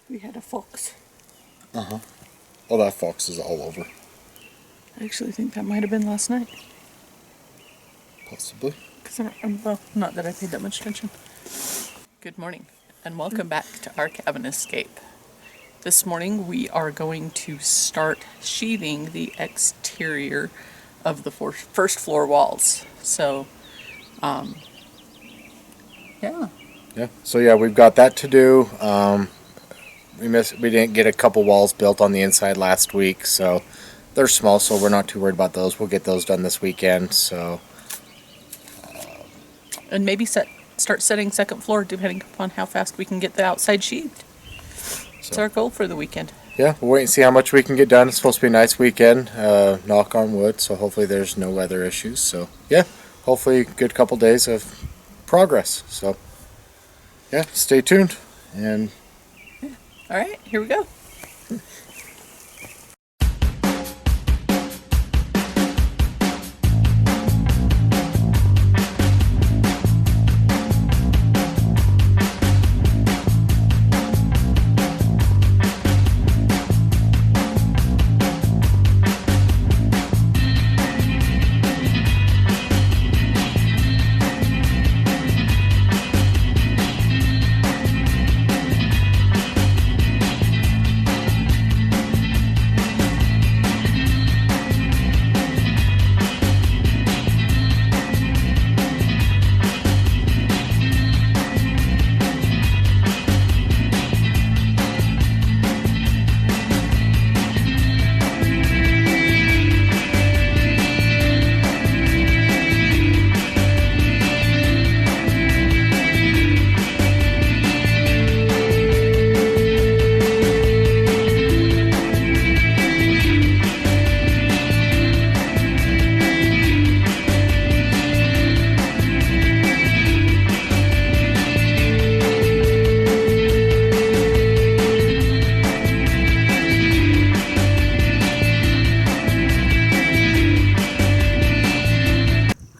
We had a fox. Uh-huh. Well, that fox is all over. I actually think that might have been last night. Possibly. Well, not that I paid that much attention. Good morning, and welcome back to our cabin escape. This morning we are going to start sheathing the exterior of the first floor walls. So, yeah. Yeah. So yeah, we've got that to do. We didn't get a couple walls built on the inside last week, so they're small, so we're not too worried about those. We'll get those done this weekend. So. And maybe start setting second floor depending upon how fast we can get the outside sheathed. It's our goal for the weekend. Yeah, we'll wait and see how much we can get done. It's supposed to be a nice weekend, knock on wood, so hopefully there's no weather issues. So, yeah, hopefully a good couple days of progress. So, yeah, stay tuned. And yeah. All right, here we go.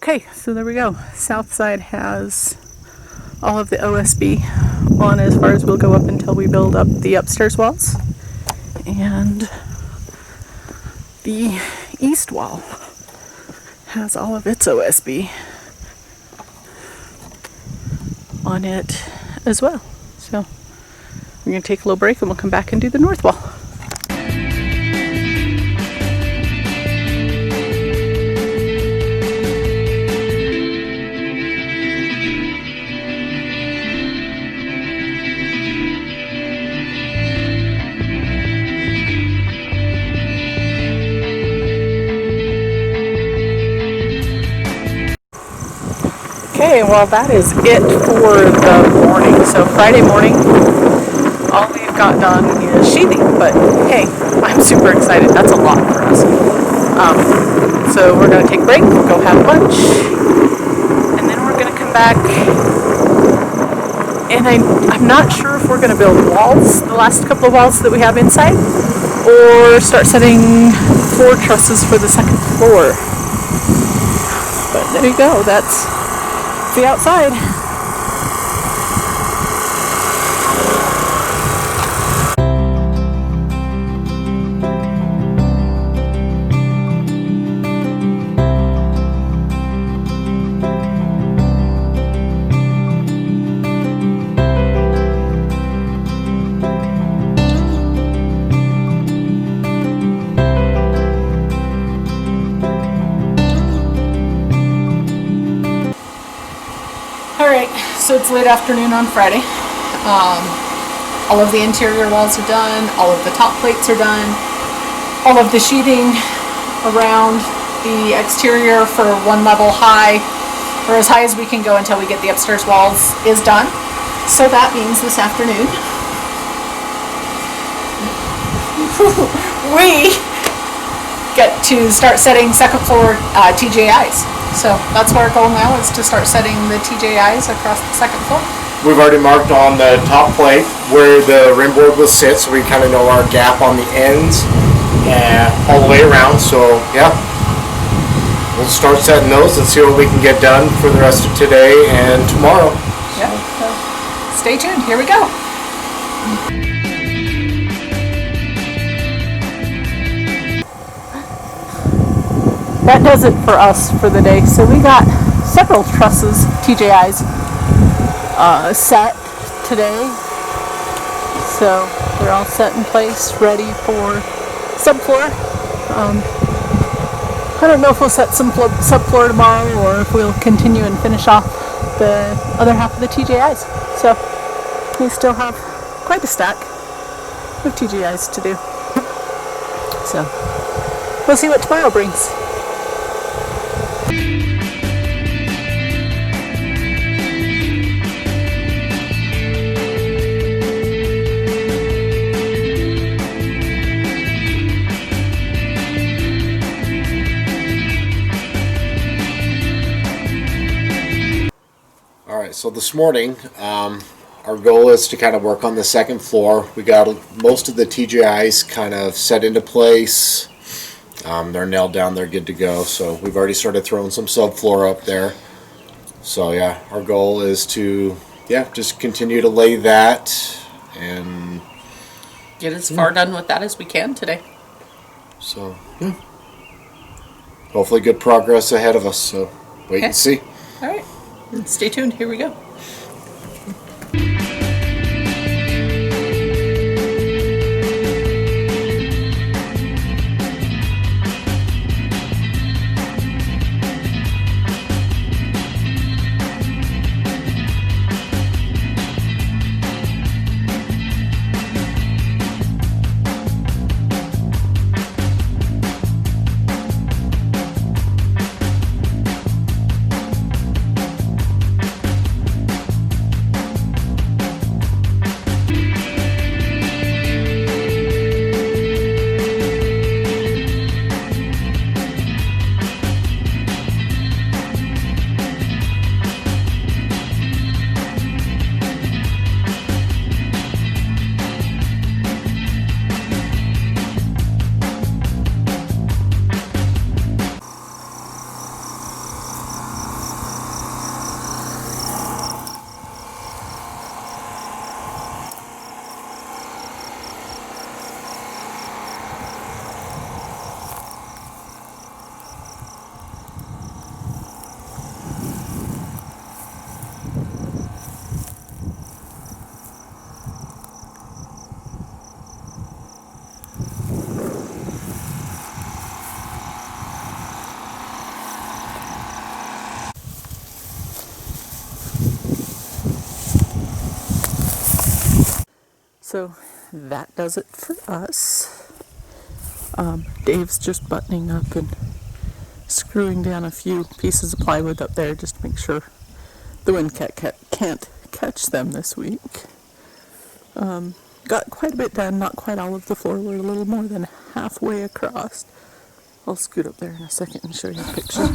Okay, so there we go. South side has all of the OSB on as far as we'll go up until we build up the upstairs walls. And the east wall has all of its OSB on it as well. So we're going to take a little break and we'll come back and do the north wall. Okay, well that is it for the morning. So Friday morning, all we've got done is sheathing, but hey, I'm super excited. That's a lot for us. So we're going to take a break, go have lunch, and then we're going to come back. And I'm not sure if we're going to build walls, the last couple of walls that we have inside, or start setting floor trusses for the second floor. But there you go, that's the outside. Alright, so it's late afternoon on Friday. All of the interior walls are done, all of the top plates are done, all of the sheathing around the exterior for one level high, or as high as we can go until we get the upstairs walls, is done. So that means this afternoon we get to start setting second floor TJIs. So that's our goal now, is to start setting the TJIs across the second floor. we've already marked on the top plate where the rim board will sit, so we kind of know our gap on the ends and all the way around. So yeah, we'll start setting those and see what we can get done for the rest of today and tomorrow. Yeah, so stay tuned. Here we go. that does it for us for the day. So we got several trusses, TJIs, set today. So they're all set in place, ready for subfloor. I don't know if we'll set some subfloor tomorrow or if we'll continue and finish off the other half of the TJIs. So we still have quite a stack of TJIs to do. So we'll see what tomorrow brings. All right, so this morning, our goal is to kind of work on the second floor. We got most of the TJIs kind of set into place. They're nailed down, they're good to go. So we've already started throwing some subfloor up there. So yeah, our goal is to, just continue to lay that and Get as far done with that as we can today. So, hopefully good progress ahead of us. So wait and see. All right, stay tuned. Here we go. So that does it for us. Dave's just buttoning up and screwing down a few pieces of plywood up there just to make sure the wind can't catch them this week. Got quite a bit done, not quite all of the floor. We're a little more than halfway across. I'll scoot up there in a second and show you a picture.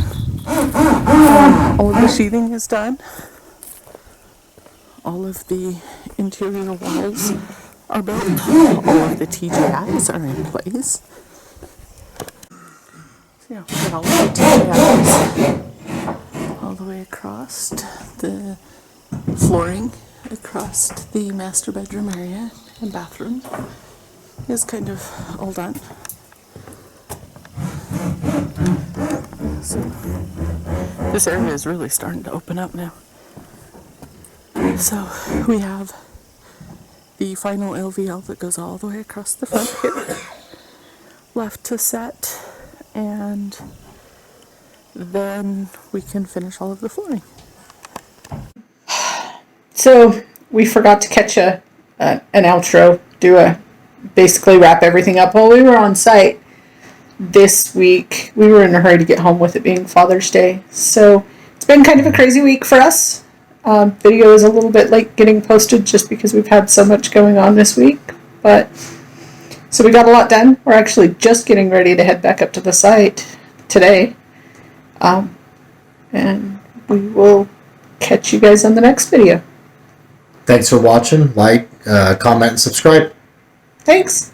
All of the sheathing is done. All of the interior walls are built. All of the TJIs are in place. So yeah, we got all of the TJIs all the way across the flooring, across the master bedroom area and bathroom is kind of all done. So this area is really starting to open up now. So we have the final LVL that goes all the way across the front here, left to set, and then we can finish all of the flooring. So we forgot to catch an outro, basically wrap everything up. While we were on site this week, we were in a hurry to get home with it being Father's Day. So it's been kind of a crazy week for us. Video is a little bit late getting posted just because we've had so much going on this week. But so we got a lot done. We're actually just getting ready to head back up to the site today. And we will catch you guys on the next video. Thanks for watching. Like, comment, and subscribe. Thanks.